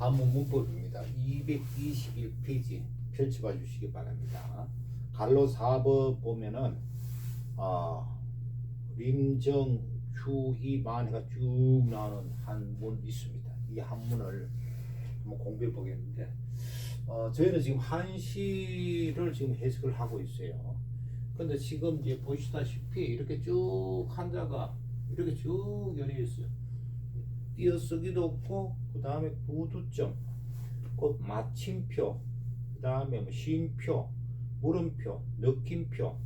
한문 문법입니다. 221페이지 펼쳐봐 주시기 바랍니다. 갈로 4번 보면은 림정 휴이만 해가 쭉 나오는 한문 있습니다. 이 한문을 한번 공부해 보겠는데 저희는 지금 한시를 지금 해석을 하고 있어요. 근데 지금 이제 보시다시피 이렇게 쭉 한자가 이렇게 쭉 연해 있어요. 띄어쓰기도 없고 그 다음에 구두점, 곧 마침표, 그 다음에 뭐 쉼표, 물음표, 느낌표,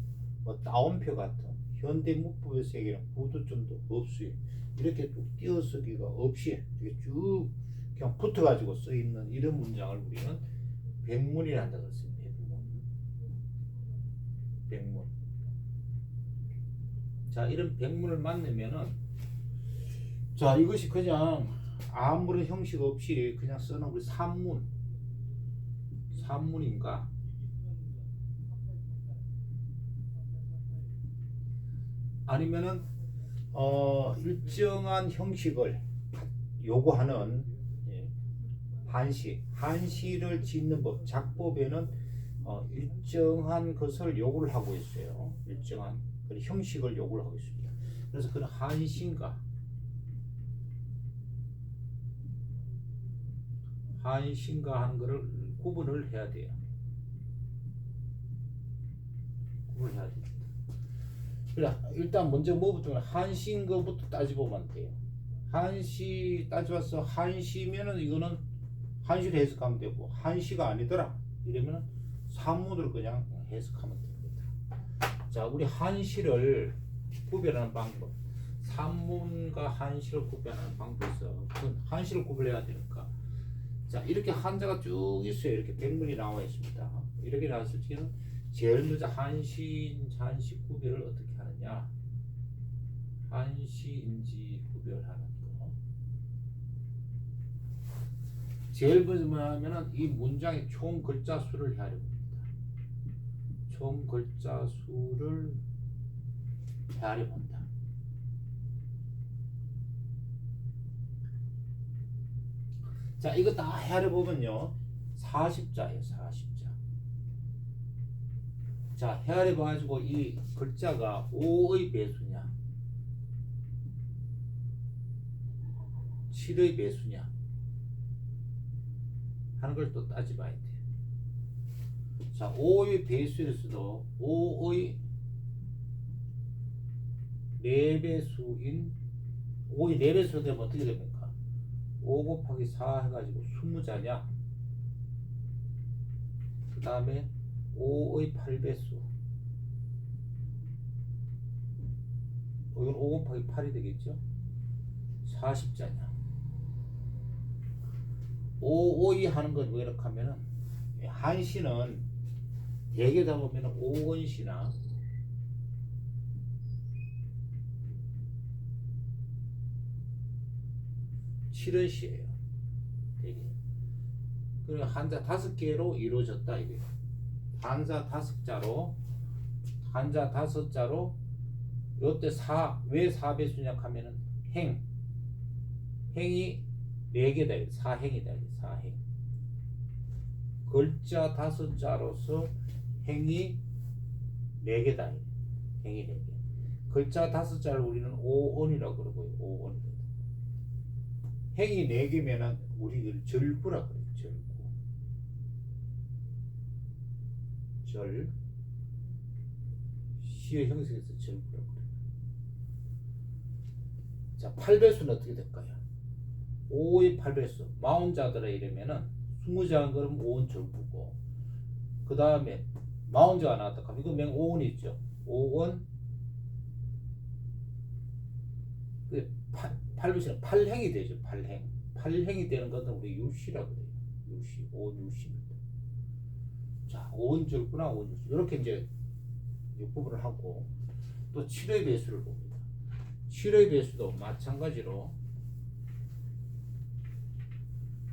뭐 따옴표 같은 현대 문법에서 얘기하는 구두점도 없어요. 이렇게 쭉 띄어쓰기가 없이 이렇게 쭉 그냥 붙어가지고 써 있는 이런 문장을 우리는 백문이라는 단어를 씁니다. 백문. 자, 이런 백문을 만나면은 자, 이것이 그냥 아무런 형식 없이 그냥 써놓은 우리 산문인가? 아니면은 일정한 형식을 요구하는 한시를 짓는 법, 작법에는 일정한 것을 요구를 하고 있어요. 일정한 그런 형식을 요구를 하고 있습니다. 그래서 그런 한시인가 하는 것을 구분을 해야 돼요. 구분을 해야 됩니다. 그래, 일단 먼저 뭐부터 한시인 것부터 따져보면 돼요. 한시 따져봐서 한시면은 이거는 한시를 해석하면 되고 한시가 아니더라 이러면은 산문으로 그냥 해석하면 됩니다. 자, 우리 한시를 구별하는 방법, 산문과 한시를 구별하는 방법에서 한시를 구별해야 되니까 자, 이렇게 한자가 쭉 있어요. 이렇게 백문이 나와 있습니다. 이렇게 나왔을 때는 제일 먼저 한시 구별을 어떻게 하느냐? 한시인지 구별하는 거. 제일 먼저 뭐냐면은 이 문장의 총 글자 수를 헤아려봅니다. 총 글자 수를 헤아려본다. 자, 이거 다 헤아려보면요 40자예요. 40자. 자, 헤아려봐가지고 이 글자가 5의 배수냐 7의 배수냐 하는 걸 또 따져봐야 돼요. 자, 5의 배수에서도 5의 4배수인 5의 4배수 되면 어떻게 됩니까? 5 곱하기 4 해가지고 20자냐? 그 다음에 5의 8배수. 이건 5 곱하기 8이 되겠죠? 40자냐? 5, 5이 하는 건 왜 이렇게 하면은 한시는 대개 다 보면은 5원시나 칠원시예요. 되게. 그리고 한자 5개로 이루어졌다 이거예요. 한자 5자로 요때 왜 4배수냐 하면은 행이 4개다. 4행이다. 4행. 글자 5자로서 행이 4개다. 행이 4개. 글자 5자를 우리는 5원이라고 그러고요. 5원. 행이 4개면은 우리들 절구라 그래요. 절구. 시의 형식에서 절구라 그래요. 자, 8배수는 어떻게 될까요? 5의 8배수. 40자들에 이러면은 20자인 거는 5원 절구고 그 다음에 40자가 나왔다 하면 이거 맹 5원이 있죠. 5원 8배수는 8행이 되죠. 8행이 되는 것은 우리 유시라고 그래요. 유시, 5원 유시입니다. 자, 5원 절구나 5원 유시 이렇게 이제 부분을 하고 또 7의 배수를 봅니다. 7의 배수도 마찬가지로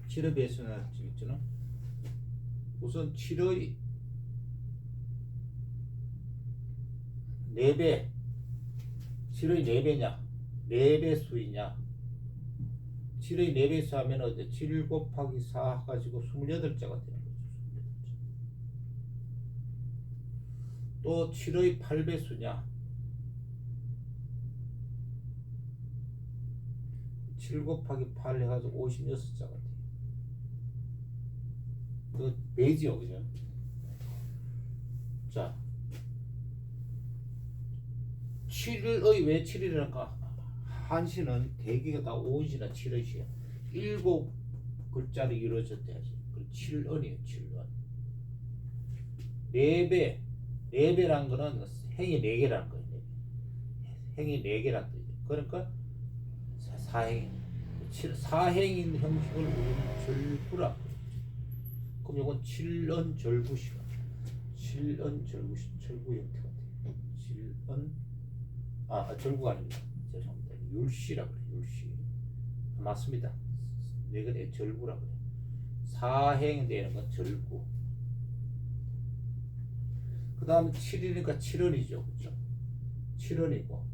7의 배수는 있잖아. 우선 7의 4배 7의 4배냐 4배수이냐 7의 4배수 하면 어때? 7 곱하기 4 가지고 28자가 되는 거죠. 28자. 또 7의 8배수냐? 7 곱하기 8 해가지고 56자가 돼요. 그 배지요, 그죠? 자, 7의 왜 7이랄까? 한시는 대개가 다 5원시나 7원시야. 7글자로 이루어졌대야지. 7원이에요, 7원. 4배, 4배란 거는 행이 4개라는 거예요. 행이 4개란 뜻이죠. 그러니까 사행, 4행인 형식을 우리는 절구라고 그러죠. 그럼 이건 7원 절구시가 7원 절구 형태가 돼요. 7원, 절구가 아닙니다. 죄송합니다. 율시라고 그래요. 율시. 맞습니다. 내가 절구라고 그래요. 사행되는 건 절구. 그 다음에 7이니까 7원이죠. 그죠? 7원이고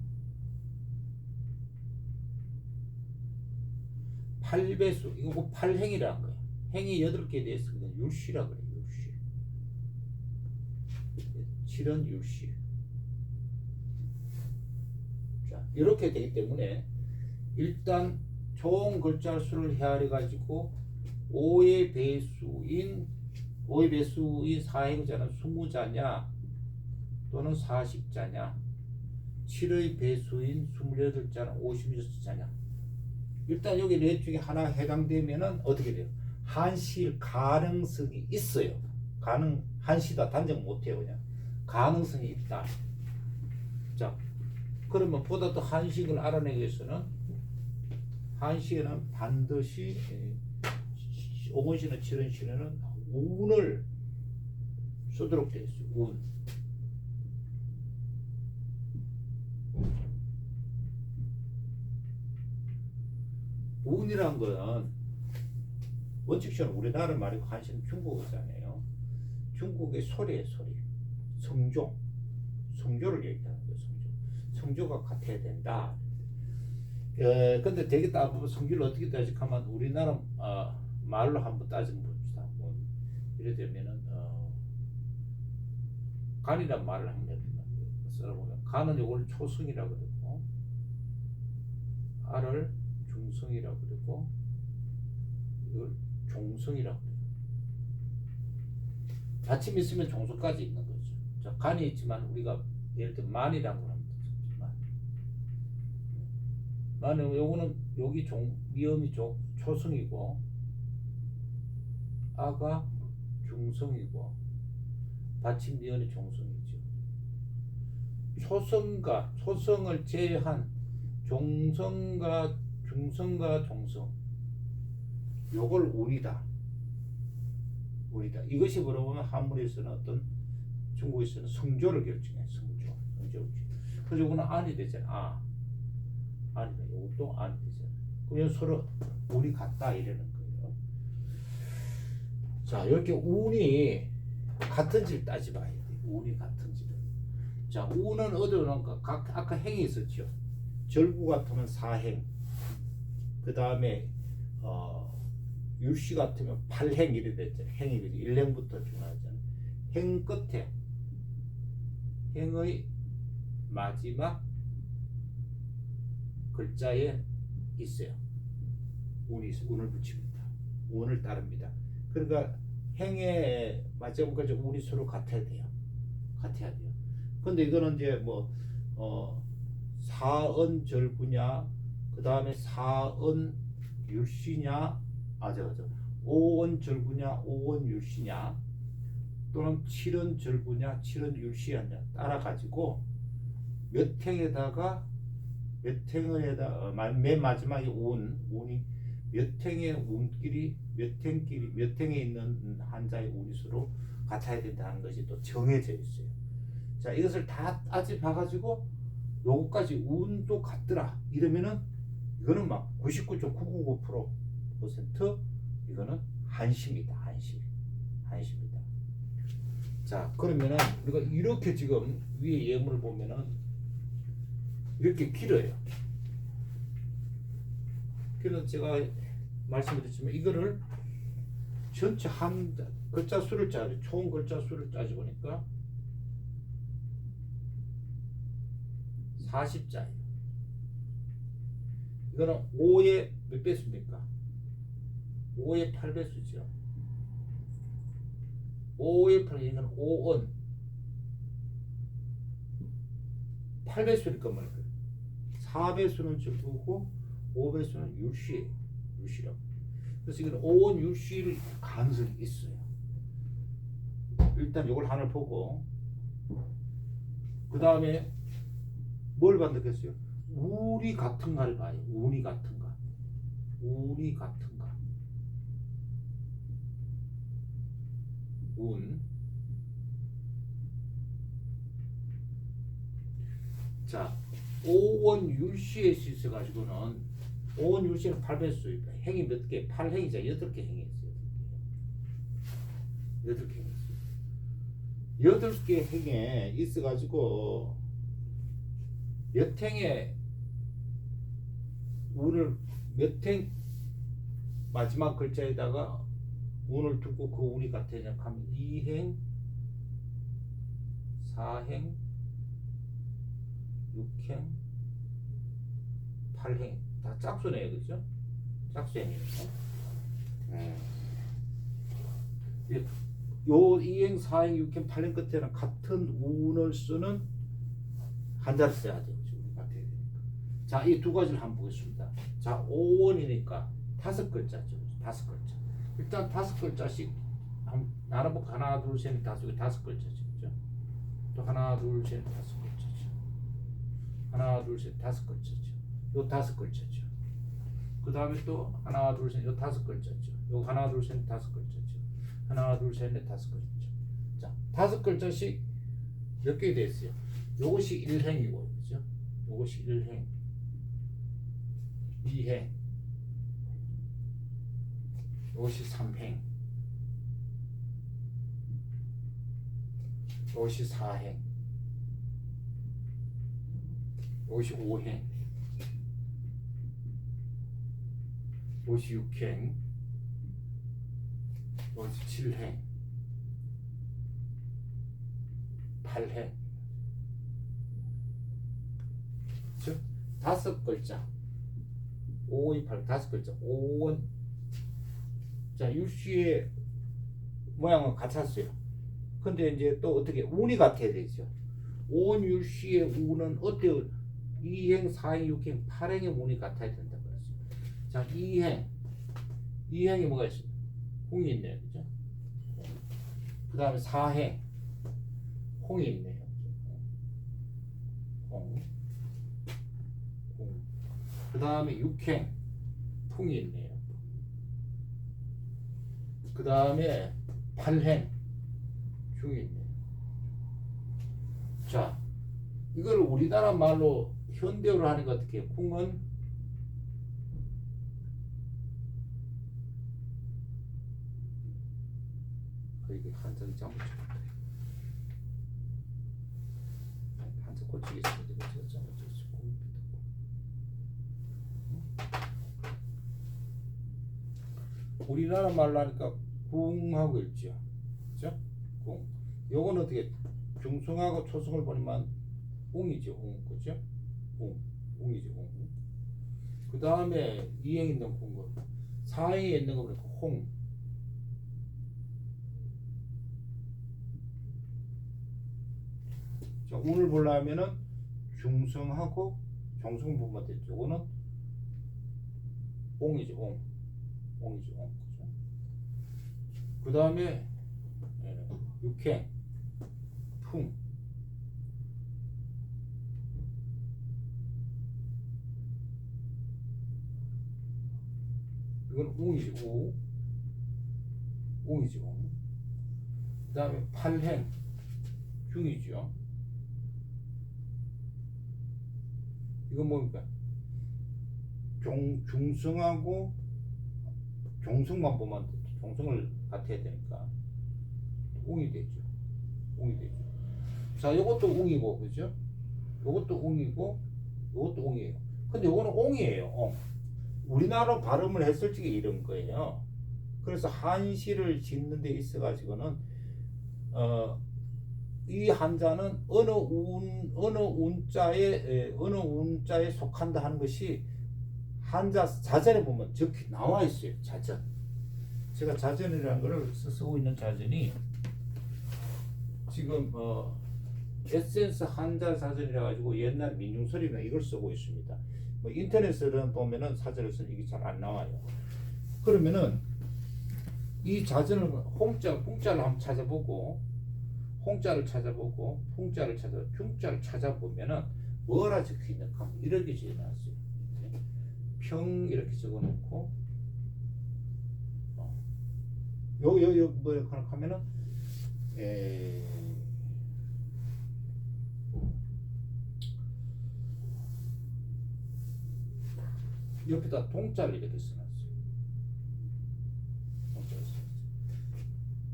8배수 이거 뭐 8행이라는 거예요. 행이 8개 돼서 그냥 율시라고 그래요. 율시. 7원 율시. 자, 이렇게 되기 때문에 일단 총 글자 수를 헤아려 가지고 5의 배수인 4행자는 20자냐 또는 40자냐, 7의 배수인 28자는 56자냐. 일단 여기 넷 중에 하나 해당되면은 어떻게 돼요? 한시일 가능성이 있어요. 한시다 단정 못해요. 그냥 가능성이 있다. 자, 그러면 보다 더 한식을 알아내기 위해서는 한시에는 반드시 5원시나 7원시에는 운을 쓰도록 되어 있어요. 운. 운이란 거는 원칙적으로 우리나라 말이고 한시는 중국어잖아요. 중국의 소리예요, 소리. 성조를 얘기하는 거예요. 성조가 같아야 된다. 근데 되게 따보면 성조를 어떻게 따지하면 우리나라 말로 한번 따지면 봅시다. 뭐 예를 들면은 간이란 말을 한번 써보면 간은 이걸 초성이라고 그러고 알을 중성이라고 그러고 이걸 종성이라고 그래요. 받침이 있으면 종성까지 있는 거죠. 자, 간이 있지만 우리가 예를 들어 만이라고 하면 만은 요거는 여기 미음이 초성이고 아가 중성이고 받침 미음이 종성이죠. 초성을 제외한 종성과 중성과 종성 요걸 운이다. 이것이 물어보면 한문에서는 어떤 중국에서는 성조를 결정해. 성조. 그래서 이거는 안이 되잖아. 아니다. 이것도 안이 되잖아. 그럼 서로 운이 같다 이러는 거예요. 자, 이렇게 운이 같은지를 따져봐야 돼. 운이 같은지를. 자, 운은 어디로 나올까? 아까 행이 있었죠. 절구 같으면 사행. 그 다음에 율시 같으면 8행 이래 됐잖아요. 행이 1행부터 쭉 나왔잖아요. 행 끝에 행의 마지막 글자에 있어요. 운을 붙입니다. 운을 따릅니다. 그러니까 행의 마지막 글자 운이 서로 같아야 돼요. 근데 이거는 이제 뭐 사은 절구냐, 그 다음에 사은 율시냐, 5원 절구냐, 5원 율시냐, 또는 7원 절구냐, 7원 율시냐 따라 가지고 몇 행에다가 맨 마지막에 운이 몇 행의 운끼리 몇 행에 있는 한자의 운이 서로 같아야 된다는 것이 또 정해져 있어요. 자, 이것을 다 따져 봐가지고 요거까지 운도 같더라 이러면은 이거는 막 99.999% 이거는 한시입니다. 한시입니다. 자, 그러면은 우리가 이렇게 지금 위에 예문을 보면은 이렇게 길어요. 그래서 제가 말씀드렸지만 이거를 전체 한 글자 수를 짜지 총 글자 수를 짜지 보니까 40자예요. 이거는 5의 몇 배수입니까? 5의 8배수죠. 5의 8, 이건 5은 8배수일 것만 요 4배수는 적부고 5배수는 율시예요. 율시라고. 그래서 이건 5원 율시일 가능성이 있어요. 일단 이걸 하나 보고 그 다음에 뭘 반복했어요? 운이 같은가를 봐요. 운이 같은가. 운이 같은가. 운. 자, 5원 율시에 있어가지고는 5원 율시는 8배수입니다. 행이 몇 개? 8행이죠. 8개 행이 있어요. 8개 행이 있어요. 8개 행에 있어가지고 몇 행에 운을 몇 행 마지막 글자에다가 운을 두고 그 운이 같아야 하면 2행, 4행, 6행, 8행 다 짝수네요, 그죠? 짝수행이에요. 요 2행, 4행, 6행, 8행 끝에는 같은 운을 쓰는 한자를 써야 돼요. 우리 같아야 되니까. 자, 이 두 가지를 한번 보겠습니다. 자, 5원이니까 5글자죠. 5글자. 일단 5글자씩 한번 나눠볼까? 하나, 둘, 셋, 다섯, 5글자죠. 그죠? 또 하나, 둘, 셋, 5글자죠. 하나, 둘, 셋, 5글자죠. 요 5글자죠. 그 다음에 또 하나, 둘, 셋, 요 5글자죠. 요 하나, 둘, 셋, 5글자죠. 하나, 둘, 셋, 넷, 5글자죠. 자, 5글자씩 몇 개 됐어요? 요것이 1행이고, 그죠? 요것이 1행, 2행, 요것이 3행, 요것이 4행, 요것이 5행, 요것이 6행, 요것이 7행, 8행. 즉 5글자 5, 2, 8 5글자 5원. 자, 율시의 모양은 같았어요. 근데 이제 또 어떻게 운이 같아야 되죠. 5원 율시의 운은 어때요? 2행, 4행, 6행, 8행의 운이 같아야 된다 그랬어요. 자, 2행이 뭐가 있어요? 홍이 있네요, 그죠? 그 다음에 4행 홍이 있네요. 홍. 그 다음에 6행 풍이 있네요. 그 다음에 8행 중이 있네요. 자, 이걸 우리나라 말로 현대어로 하는 거 어떻게 해요? 풍은 이게 한자를 잘못 쳤다. 한자 고치겠습니다. 이거 제가 잘못 쳤어요. 우리나라 말로 하니까 궁하고 있죠. 그죠? 궁. 요건 어떻게 중성하고 초성을 보니만 웅이죠. 웅. 그죠? 웅. 웅이죠. 웅. 그 다음에 2행에 있는 궁. 4행에 있는 거 보니까 홍. 자, 운을 보려면은 중성하고 정성 보면 됐죠. 요거는 옹이죠. 옹. 옹이죠. 옹. 그죠? 그 다음에 육행 풍. 이건 옹이죠. 오. 옹이죠. 옹. 그 다음에 팔행 중이죠. 이건 뭡니까? 중성하고 종성만 보면 종성을 같아야 되니까 웅이 되죠. 웅이 되죠. 자, 요것도 웅이고, 그죠? 요것도 웅이고, 요것도 웅이에요. 근데 요거는 옹이에요. 옹. 우리나라 발음을 했을 적에 이런 거예요. 그래서 한시를 짓는 데 있어 가지고는 이 한자는 어느 운자에 속한다 하는 것이 한자 자전에 보면 적히 나와 있어요. 자전. 제가 자전이라는 걸 쓰고 있는 자전이 지금 에센스 한자 자전이라 가지고 옛날 민중설이나 이걸 쓰고 있습니다. 뭐 인터넷에는 보면은 사전을 쓰는 이게 잘 안 나와요. 그러면은 이 자전을 홍자를 한번 찾아보고 홍자를 찾아보고 풍자를 찾아보면은 뭐라 적혀 있는가 이렇게 적어놨어요. 평 이렇게 적어놓고 요 뭐라 하면은 옆에다 동자를 이렇게 써놨어요.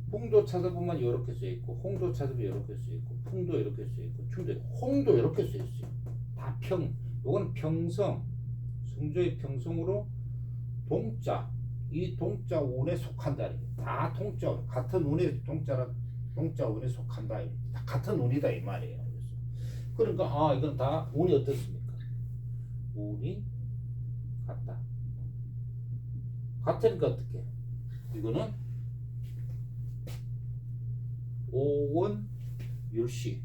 풍도 찾아보면 이렇게 써 있고, 홍도 찾아보면 이렇게 써 있고, 풍도 이렇게 써 있고, 충도, 홍도 이렇게 써 있어요. 다 평. 요건 평성, 성조의 평성으로 동자, 이 동자 운에 속한다. 다 동자, 같은 운에 동자 운에 속한다. 다 같은 운이다 이 말이에요. 그러니까 이건 다 운이 어떻습니까? 운이 같다. 같으니까 어떻게? 이거는 오원율시,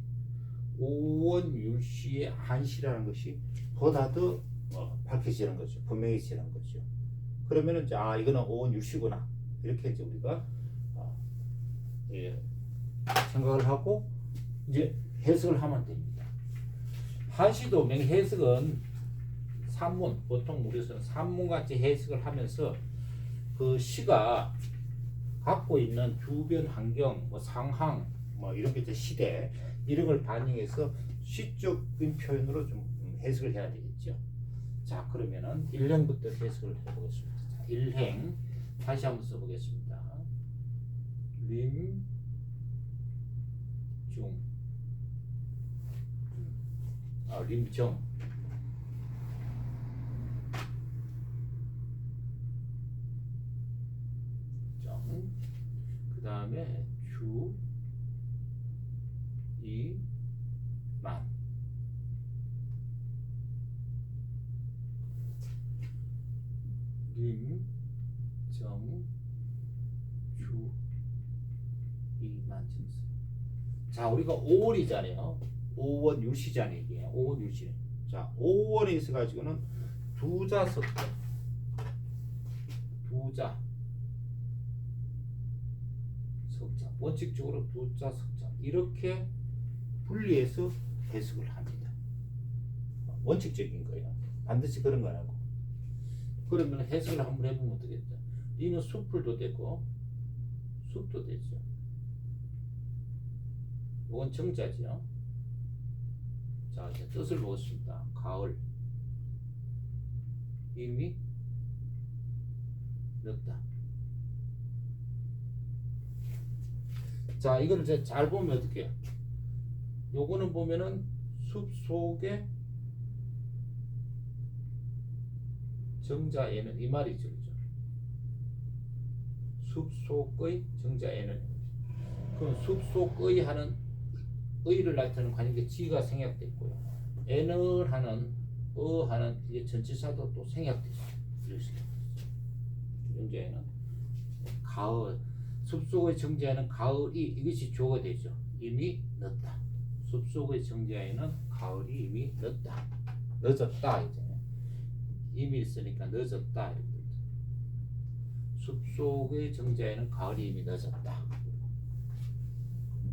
오원율시의 한시라는 것이 보다 더 밝혀지는 거죠. 분명해지는 거죠. 그러면은 이제 이거는 오원율시구나 이렇게 이제 우리가 생각을 하고 이제 해석을 하면 됩니다. 한시도 해석은 산문, 보통 우리에서는 산문같이 해석을 하면서 그 시가 갖고 있는 주변 환경, 뭐 상황, 뭐 이런 게 이제 시대 이런 걸 반영해서 시적인 표현으로 좀 해석을 해야 되겠죠. 자, 그러면은 1행부터 해석을 해보겠습니다. 자, 1행 다시 한번 써보겠습니다. 림, 중, 림정, 그 다음에 주, 이, 만. 림, 정, 주, 이, 만. 자, 우리가 5월이잖아요. 5원 율시잖아요. 이게 5원 율시. 자, 5월에 있어 가지고는 두자 석자, 두자 석자, 원칙적으로 두자 석자 이렇게 분리해서 해석을 합니다. 원칙적인 거예요. 반드시 그런 건 아니고. 그러면 해석을 한번 해보면 어떻겠죠? 이는 숲을도 되고 숲도 되죠. 이건 정자지요. 자, 이제 뜻을 보겠습니다. 가을, 이미 늦다. 자, 이걸 이제 잘 보면 어떻게 해요? 요거는 보면은 숲 속에 정자에는 이 말이죠. 그죠? 숲 속의 정자에는. 그럼 숲 속의 하는 의를 나타내는 관역의 지가 생략됐고요. 에는 하는 하는 이게 전치사도 또 생략됐어요. 정자에는 가을, 숲속의 정자에는 가을이 이것이 주어가 되죠. 이미 늦다. 숲속의 정자에는 가을이 이미 늦다. 늦었다 이제. 이미 있으니까 늦었다 이렇게. 숲속의 정자에는 가을이 이미 늦었다.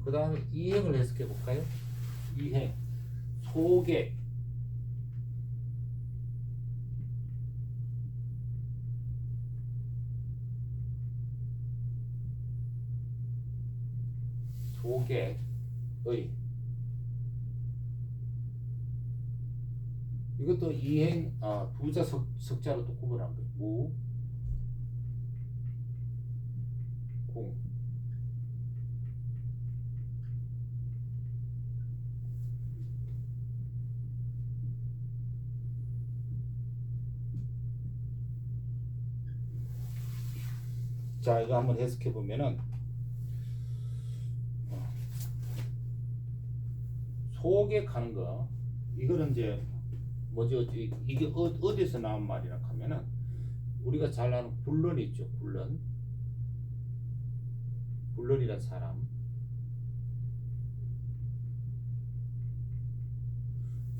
그 다음에 이행을 해석해 볼까요? 이행, 소개, 소개의, 이것도 이행 두자 석자로 또 구분한 거예요. 무, 공. 자, 이거 한번 해석해 보면은 속에 가는 거, 이거는 이제 뭐죠? 이게 어디서 나온 말이라 하면은 우리가 잘 아는 굴런 있죠. 굴런이란 사람.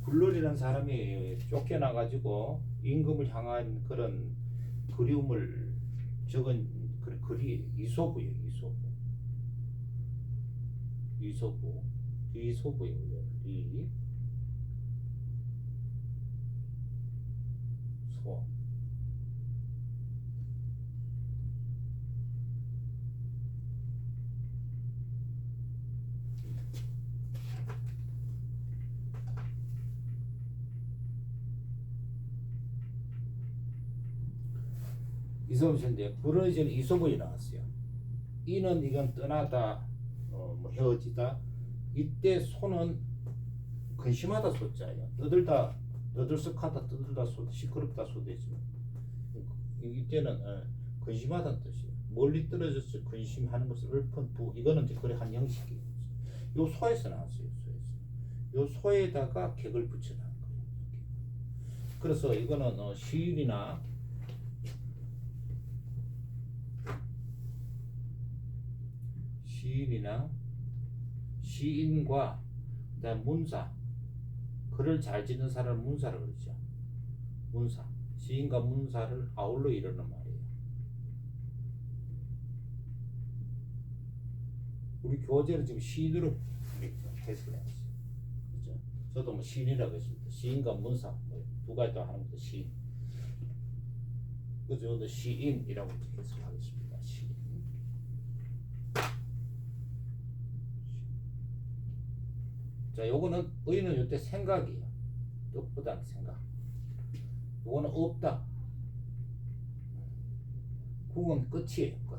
굴런이란 사람이 쫓겨나 가지고 임금을 향한 그런 그리움을 적은 그 글이 이소부예요. 이소부예요. 소. 이소부인데 불어지는 이소부에 나왔어요. 이는 이건 떠나다, 뭐 헤어지다. 이때 소는 근심하다 소자예요. 떠들썩하다, 떠들다 소, 시끄럽다 소되지. 이때는 근심하다는 뜻이에요. 멀리 떨어져서 근심하는 것을 읊은 부. 이거는 이제 그래 한 형식이에요. 요 소에서 나왔어요. 요 소에다가 객을 붙여놓은 거예요. 그래서 이거는 시인이나 시인과 그다음 문사, 글을 잘 짓는 사람을 문사라고 그러죠. 문사, 시인과 문사를 아울러 이루는 말이에요. 우리 교재는 지금 시인으로 해석을 해놨어요. 그렇죠? 저도 뭐 시인이라고 했습니다. 시인과 문사, 두 가지 더 하는 것도 시인. 그죠? 시인이라고 해석하겠습니다. 시인. 자, 요거는 의는 요때 생각이에요. 뜻보다는 생각. 요거는 없다. 국은 끝이에요. 끝.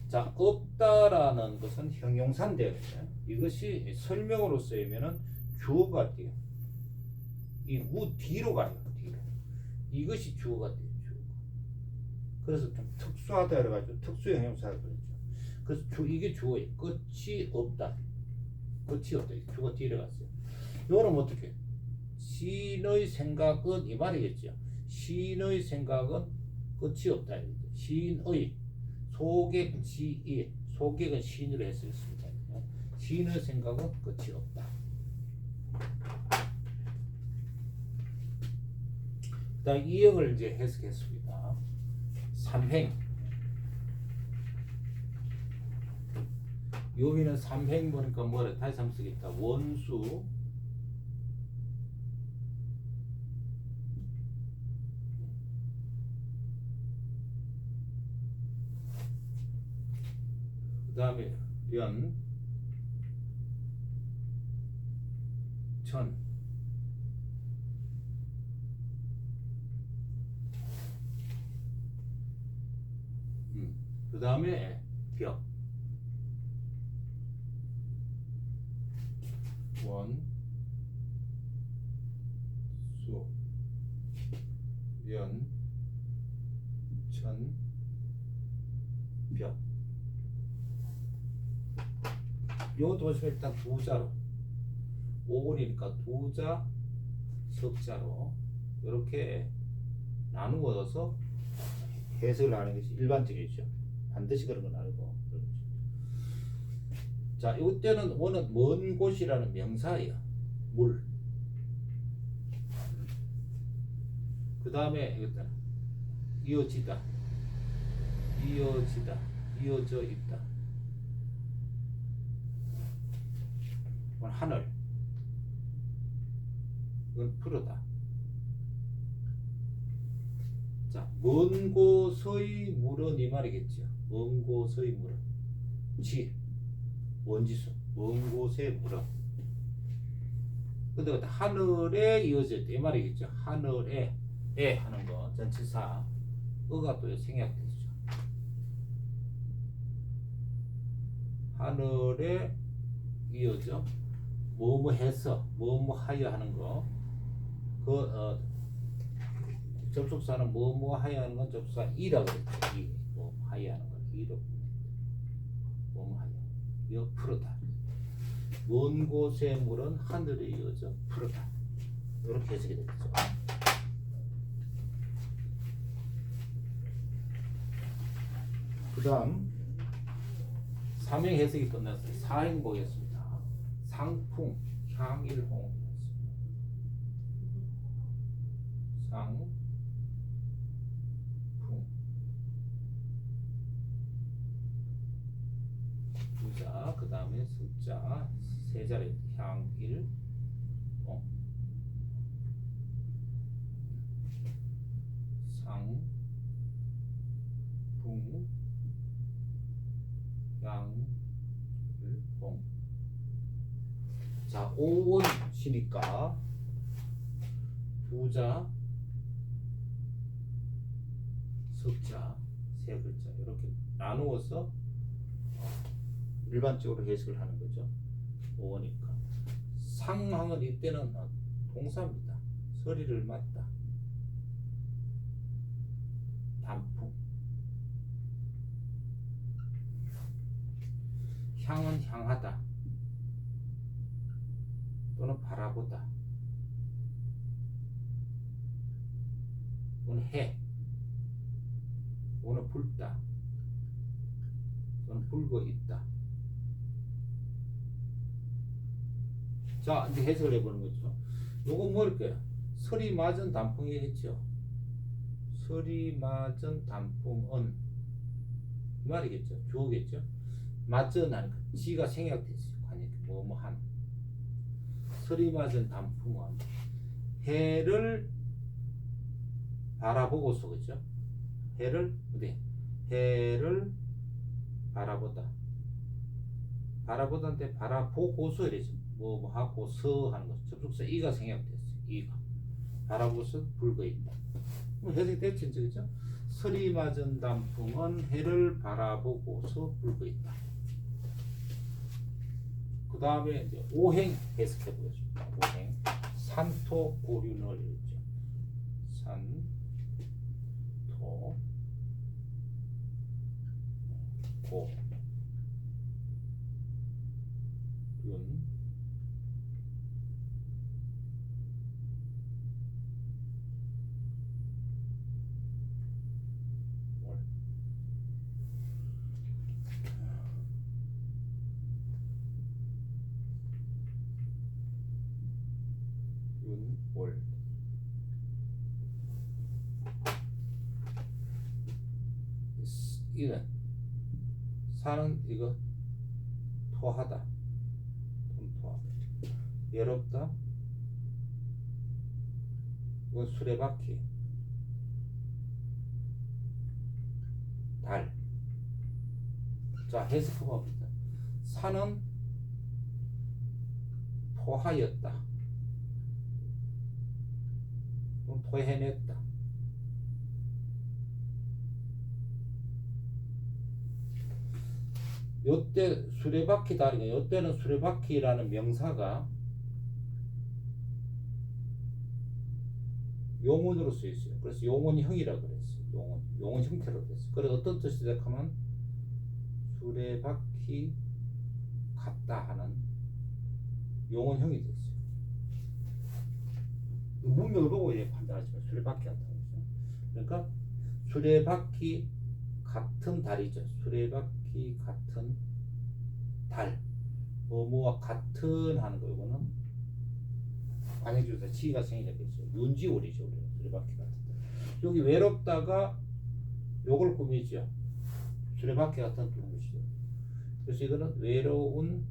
자, 없다라는 것은 형용사인데 이것이 설명으로 쓰이면은 주어가 돼요. 이 뒤로 가요. 뒤로. 이것이 주어가 돼요. 주어가. 그래서 좀 특수하다 그래가지고 특수 형용사를 그랬죠. 그래서 이게 주어예요. 끝이 없다. 끝이 없다. 주가 뒤로 갔어요. 이거는 어떻게? 시인의 생각은 이 말이겠죠. 시인의 생각은 끝이 없다. 시인의 소객 시인, 소객은 시인으로 했습니다. 시인의 생각은 끝이 없다. 그다음 이역을 이제 해석했습니다. 삼행. 여기는 삼행 보니까 뭐래? 다시 한번 쓰겠다. 원수, 그 다음에 연, 천, 그 다음에 벽, 원, 수, 연, 천, 벽. 요것도 보시면 일단 두자로 5번이니까 두자, 석자로 이렇게 나누어서 해석을 하는 것이 일반적이죠. 반드시 그런 건 아니고. 자, 이때는 원은 먼 곳이라는 명사예요. 물. 그 다음에 이것도 이어지다, 이어져 있다. 이건 하늘. 이건 푸르다. 자, 먼 곳의 물은 이 말이겠죠. 먼 곳의 물은 원지수, 먼 곳의 물은. 근데 하늘에 이어져 있다 이 말이겠죠. 하늘에 하는 거 전치사 어가 또 생략되죠. 하늘에 이어져 뭐뭐 해서 뭐뭐 하여 하는 거. 접속사는 뭐뭐 하여 하는 건 접속사 이라고 그랬죠. 이. 하야하는 걸 이로 뭐뭐하야 옆으로다. 먼 곳의 물은 하늘에 이어져 푸르다. 이렇게 해석이 되겠죠. 그 다음 3행 해석이 끝났어요. 4행 보겠습니다. 상풍, 향일홍. 상풍. 부자, 그 다음에 숫자, 세 자리, 향일, 상풍, 향일홍. 자, 5원시니까 부자, 숫자, 세 글자 이렇게 나누어서 일반적으로 해석을 하는 거죠. 5원이니까. 상황은 이때는 동사입니다. 서리를 맞다. 단풍. 향은 향하다 또는 바라보다 또는 해 또는 불다 또는 불고 있다. 자, 이제 해석을 해보는 거죠. 요거 뭘까요? 설이 맞은 단풍이 했죠. 설이 맞은 단풍은 이 말이겠죠. 주어겠죠. 맞은 하니까 지가 생략됐어요. 관이 뭐뭐한. 설이 맞은 단풍은 해를 바라보고서 그죠. 해를 어디? 해를 바라보다. 바라보다인데 바라보고서 이래죠. 뭐 하고서 하는 거. 접속사 이가 생략됐어요. 이가 바라보고서 불고 있다. 해석이 됐죠, 그죠? 설이 맞은 단풍은 해를 바라보고서 불고 있다. 그 다음에 이제 오행 해석해 보겠습니다. 오행 산토 고륜을 읽죠. 산토 고륜 윤월 이는 사는 이거 토하다 토하다 외롭다 이건 수레바퀴 달. 자, 해석해 봅니다. 산은 토하였다 토해냈다. 요때 수레바퀴 다리가 요때는 수레바퀴라는 명사가 용언으로 쓰여 있어요. 그래서 용언형이라고 그랬어요. 용언 형태로 됐어요. 그래서 어떤 뜻이냐 하면 수레바퀴 같다 하는 용언형이 됐어요. 문명을 보고 이제 판단하시면 수레바퀴 같다고 했어요. 그러니까 수레바퀴 같은 달이죠. 수레바퀴 같은 달. 뭐뭐와 같은 하는 거 이거는 관행주사 치가 생략했어요. 윤지월이죠. 수레바퀴 같은 달. 여기 외롭다가 요걸 꾸미죠. 수레바퀴 같은 뜻이죠. 그래서 이거는 외로운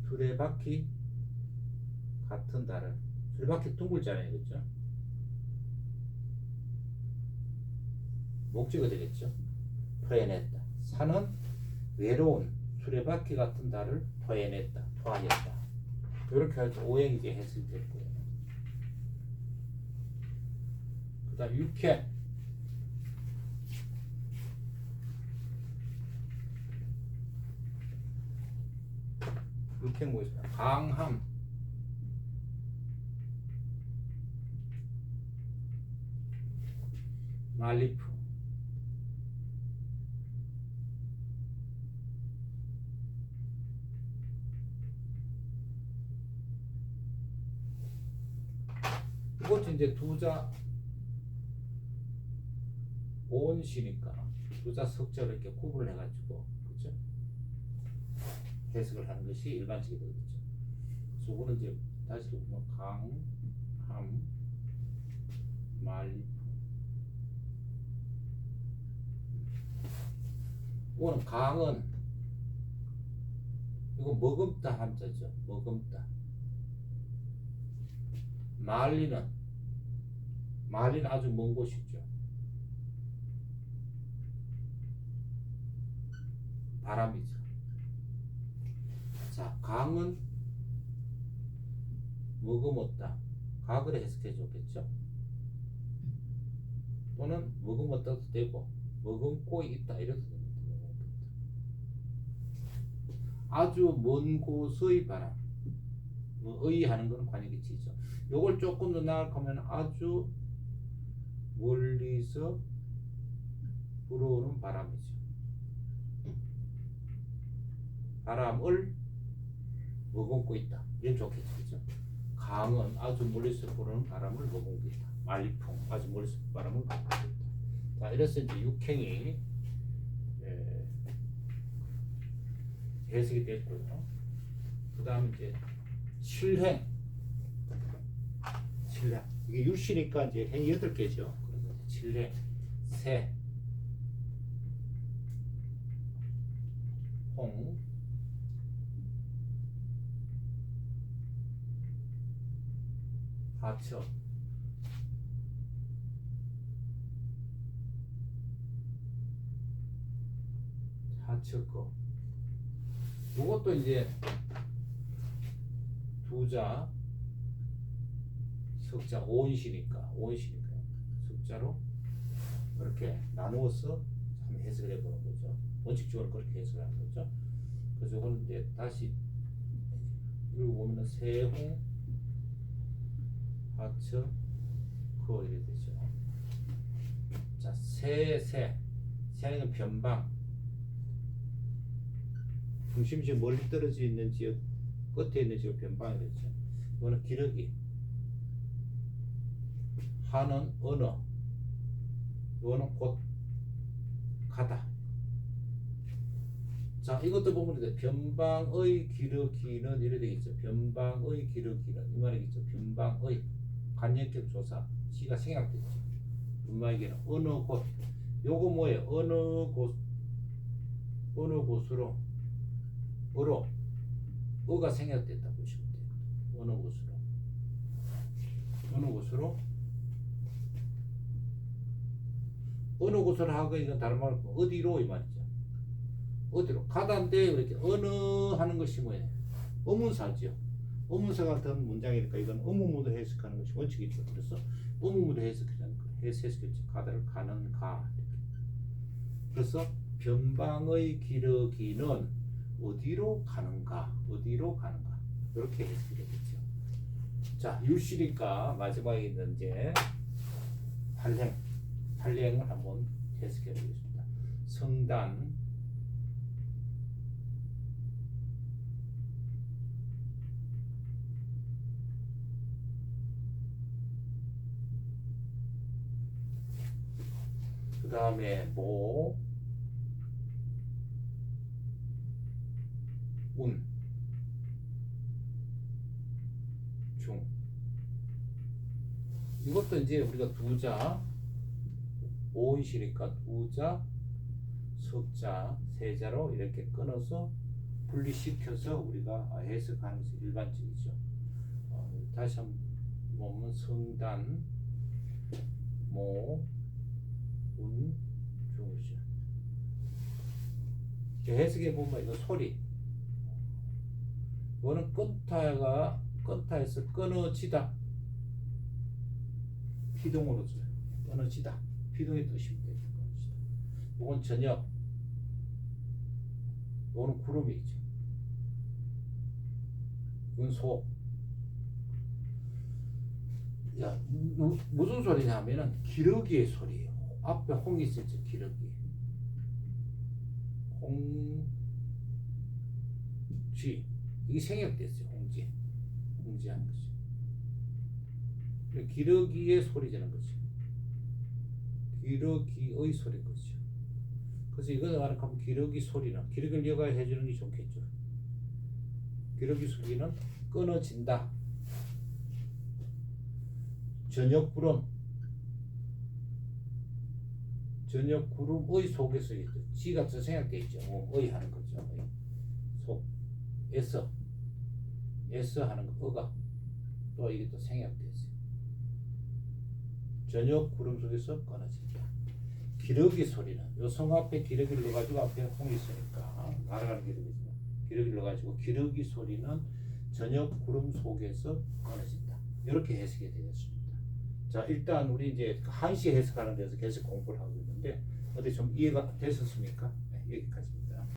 수레바퀴 같은 달을 수레바퀴 둥글잖아요, 그렇죠? 목적이 되겠죠. 토해냈다. 산은 외로운 수레바퀴 같은 달을 토해냈다, 토하였다. 이렇게 할 때 오행이 이제 해석이 됐고요. 그다음 육행. 육행 뭐있어요? 강함. 말리프 이것도 이제 두자 오온시니까 두자 석자를 이렇게 구분을 해가지고 그죠? 해석을 하는 것이 일반적이 되겠죠. 그래서 이거는 이제 다시 보면 강, 함, 말, 이거는 강은 이거 머금다 함자죠. 머금다. 말리는 아주 먼 곳이죠. 바람이죠. 자, 강은 머금었다. 가글에 해석해 줬겠죠. 또는 머금었다도 되고 머금고 있다 이렇게 됩니다. 아주 먼 곳의 바람. 의 하는 것은 관역이치죠. 요걸 조금 더 나아가면 아주 멀리서 불어오는 바람이죠. 바람을 머금고 있다. 이건 좋겠죠. 그죠? 강은 아주 멀리서 불어오는 바람을 머금고 있다. 말리풍 아주 멀리서 바람을 머금고 있다. 자, 이래서 이제 육행이 해석이 됐고요. 그 다음 이제 칠행. 이게 율시니까 이제 행이 8개죠. 그래서 칠행, 새, 홍, 하척, 하척거. 이것도 이제 두자 석자 오온시니까 석자로 이렇게 나누어서 한번 해석을 해보는 거죠. 원칙적으로 그렇게 해석을 하는 거죠. 그래서 이거는 이제 다시 읽어보면 세홍 하처 거 이렇게 되죠. 자, 새는 변방, 중심이 지금 멀리 떨어져 있는 지역, 끝에 있는 지역 변방이 되죠. 이거는 기러기. 하는 언어, 이거는 곧 가다. 자, 이것도 보면 이제 변방의 기러기는 이래 되겠죠. 변방의 기러기는 이 말이겠죠. 변방의 관역격 조사 시가 생략됐죠. 분말기는 어느 곳. 요거 뭐예요? 어느 곳으로 어가 생략됐다 보시면 돼요. 어느 곳으로 하고 이건 다른 말로 어디로 이 말이죠. 어디로 가다인데 이렇게 어느 하는 것이 뭐예요? 의문사죠. 의문사 같은 문장이니까 이건 의문문으로 해석하는 것이 원칙이죠. 그래서 의문문으로 해석했죠. 가다를 가는 가. 그래서 변방의 기러기는 어디로 가는가 이렇게 해석이 되겠죠. 자, 율시니까 마지막에 있는 이제 활행을 한번 해석해 보겠습니다. 성단, 그 다음에 모, 운, 중. 이것도 이제 우리가 두자 오온시니까 두자 석자 세자로 이렇게 끊어서 분리시켜서 우리가 해석하는 것이 일반적이죠. 다시 한번 보면 성단, 모, 운, 중이죠. 해석해 보면 이거 소리. 이거는 끊다에서 끊어지다. 피동으로 써요. 끊어지다. 피동의 뜻입니다. 이건 저녁. 이거는 구름이죠. 이건 소. 야, 무슨 소리냐 하면은 기러기의 소리예요. 앞에 홍이 있었죠. 기러기. 홍쥐. 이게 생략됐어요. 홍쥐. 홍쥐한 거죠. 기러기의 소리라는 거죠. 기러기의 소리인 거죠. 그래서 이거는 말하면 기러기 소리는 기러기를 여가 해주는 게 좋겠죠. 기러기 소리는 끊어진다. 저녁 구름의 속에서 있죠. 지가 더 생각돼 있죠. 의 하는 거죠. 속, 에서 하는 거, 어가 또 이게 또 생략되죠. 저녁 구름 속에서 끊어진다. 기러기 소리는 요 성 앞에 기러기를 넣어가지고 앞에 홍이 있으니까 날아가는 기러기죠. 기러기를 넣어가지고 기러기 소리는 저녁 구름 속에서 끊어진다. 이렇게 해석이 되겠습니다. 자, 일단 우리 이제 한시 해석하는 데서 계속 공부를 하고 있는데 어디 좀 이해가 되셨습니까? 네, 여기까지.